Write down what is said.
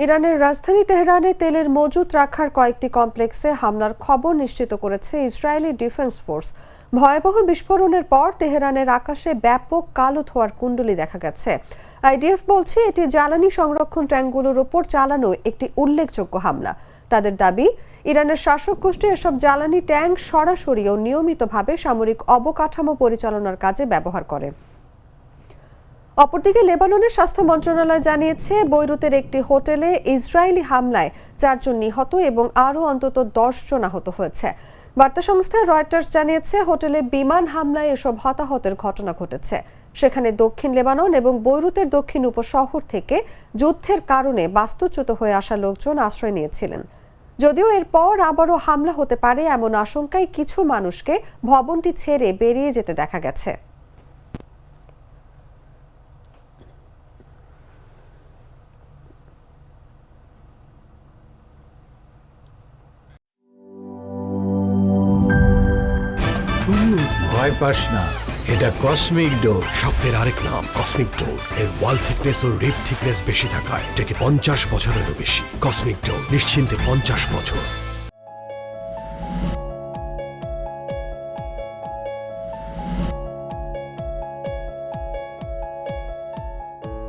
ইরানের রাজধানী তেহরানে তেলের মজুত রাখার কয়েকটি কমপ্লেক্সে হামলার খবর নিশ্চিত করেছে ইসরায়েলি ডিফেন্স ফোর্স। ভয়াবহ বিস্ফোরণের পর তেহরানের আকাশে ব্যাপক কালো ধোঁয়ার কুণ্ডলী দেখা গেছে। আইডিএফ বলছে এটি জ্বালানি সংরক্ষণ ট্যাঙ্কগুলোর ওপর চালানো একটি উল্লেখযোগ্য হামলা। তাদের দাবি, ইরানের শাসক গোষ্ঠী এসব জ্বালানি ট্যাঙ্ক সরাসরি ও নিয়মিতভাবে সামরিক অবকাঠামো পরিচালনার কাজে ব্যবহার করে। অপরদিকে লেবাননের স্বাস্থ্য মন্ত্রণালয় জানিয়েছে, বৈরুতের একটি হোটেলে ইসরায়েলি হামলায় 4 জন নিহত এবং আরও অন্তত 10 জন আহত হয়েছে। বার্তা সংস্থা রয়টার্স জানিয়েছে, হোটেলে বিমান হামলায় এসব হতাহতের ঘটনা ঘটেছে। সেখানে দক্ষিণ লেবানন এবং বৈরুতের দক্ষিণ উপশহর থেকে যুদ্ধের কারণে বাস্তুচ্যুত হয়ে আসা লোকজন আশ্রয় নিয়েছিলেন। যদিও এরপর আবারও হামলা হতে পারে এমন আশঙ্কায় কিছু মানুষকে ভবনটি ছেড়ে বেরিয়ে যেতে দেখা গেছে। ভয় পাস না, এটা কসমিক ডোর। শব্দের আরেক নাম কসমিক ডোর। এর ওয়াল থিকনেস ও রিপ থিকনেস বেশি থাকায় এটাকে 50 বছরেরও বেশি। কসমিক ডোর, নিশ্চিন্তে 50 বছর।